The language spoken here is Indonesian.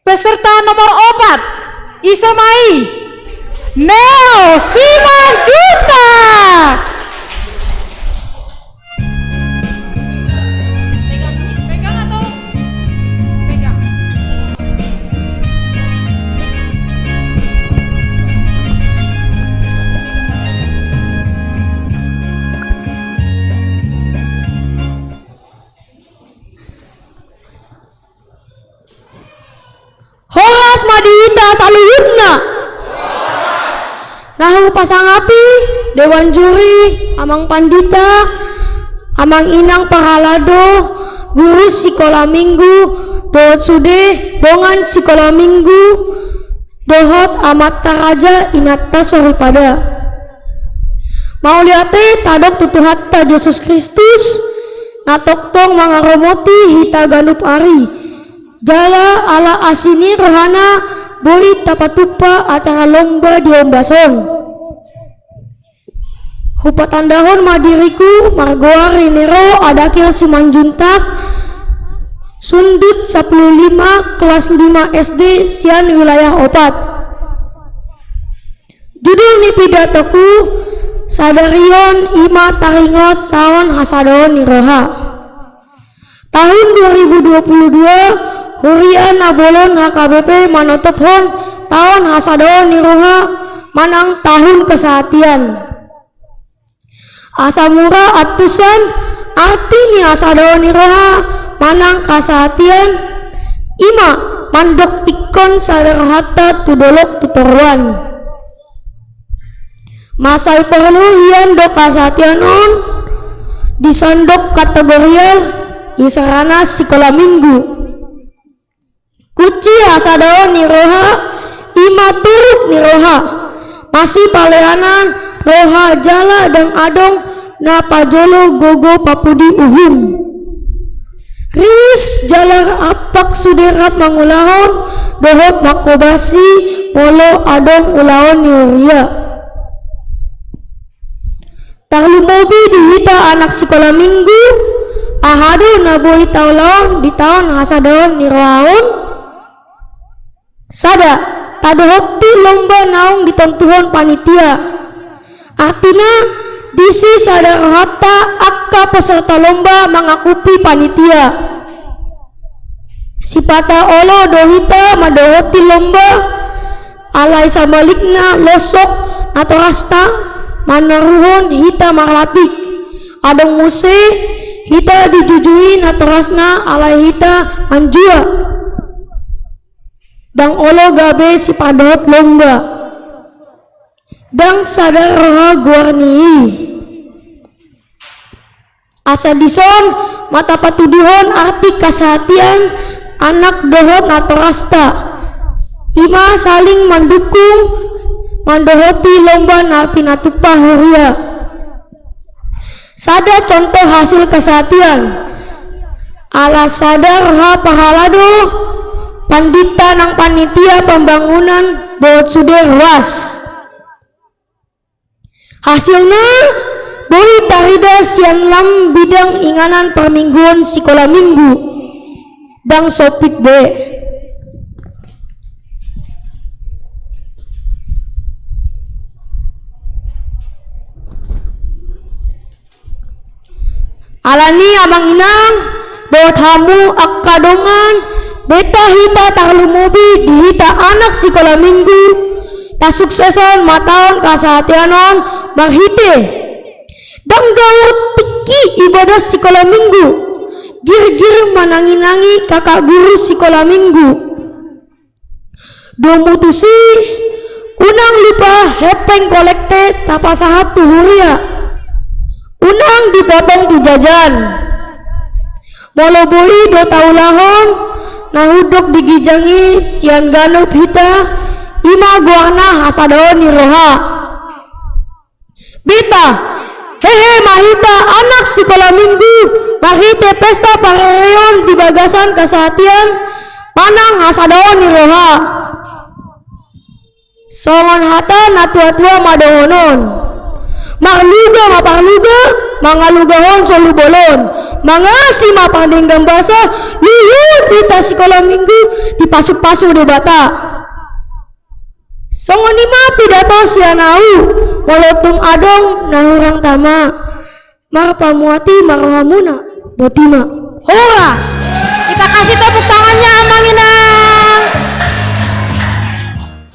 Peserta nomor 4 Isamai Neo Simanjuntak. Pegang atau pegang? Holas Madita Saluyutna Nahu pasang api Dewan Juri Amang Pandita Amang Inang Pahalado Guru Sikola Minggu Dohot Sude Dongan Sikola Minggu Dohot Amata Raja Inata Soripada Mauliate Tadok Tutuhatta Yesus Kristus Natoktong Mangaromoti Hita Ganup Ari Jala ala asini rohana Boi tapatupa acara lomba di Ombason Hupatan dahon madiriku Margoa Renero Adakil Simanjuntak Sundut 15 kelas 5 SD Sian wilayah Opat. Judul ni pidatoku Sadarion Ima Taringot tahun Hasadon Niroha tahun 2022 Hurian Nabolon HKBP Manotophon tahun Hasadon Niroha Manang tahun kesehatian Asamura Atusan arti ni Hasadon Niroha Manang kesehatian Ima Mandok Ikon Sadarhata Tudolok Tutoruan Masai perlu hian do kesehatian on disandok kategorial Isarana Sikola Minggu Kuci Hasadon Niroha Ima turut Niroha masih palehanan Roha Jala dan Adong Napajolo Gogo Papudi Uhum Rius Jalar Apak Suderap Mangulahon Dohot Makobasi Polo Adong Ulaon Niuria Tarlu Mobi dihita anak Sikola Minggu Ahadu Naboi Taulaon di tahun Hasadon Nirohaon Sada tadohoti lomba naung ditontuhon panitia artinya disi sadar hata akka peserta lomba mengakupi panitia sipata olo dohita madohoti lomba alai sabalikna losok atau rasta manaruhon hita marlatik adong muse hita dijujui atau rasna alai hita manjua dang olo gabe si padot lomba dang sadar roha guarni asa dison mata patuduhon arti kesehatian anak dohot atau rasta ima saling mendukung mandohoti lomba napi natupa huria sada contoh hasil kesehatian ala sadar roha pahalado Pandita nang panitia pembangunan Dohot Sude Ruas hasilnya Boi Tarida Sian Lam bidang inganan permingguan Sikola Minggu dang sopit B alani Amang Inang Dohot Hamu Akkadongan Beta hita tarlu mobi dihita anak Sikola Minggu tak sukseson mataon kasahatianon marhite dang gawat tiki ibadah Sikola Minggu gir-gir manangi-nangi kakak guru Sikola Minggu domutusi unang lupa hepeng kolekte tapasahat tuhuria unang dipotong tu jajan moloboi do taulahon nahudok digijangi sian ganup hita ima guana Hasadon Niroha bita hehe mahita anak Sikola Minggu mahite pesta parereon di bagasan kesehatian manang Hasadon Niroha songon hata natua-tua madohonon Marluga maparluga, mangalugahon solu bolon. Mangasi mapandenggang basa, lihut ita sekolah minggu dipasuk-pasuk di bata. Songonima pidato sianau, walaupun adong nahurang tama. Marpamuati marhamuna, botima. Horas.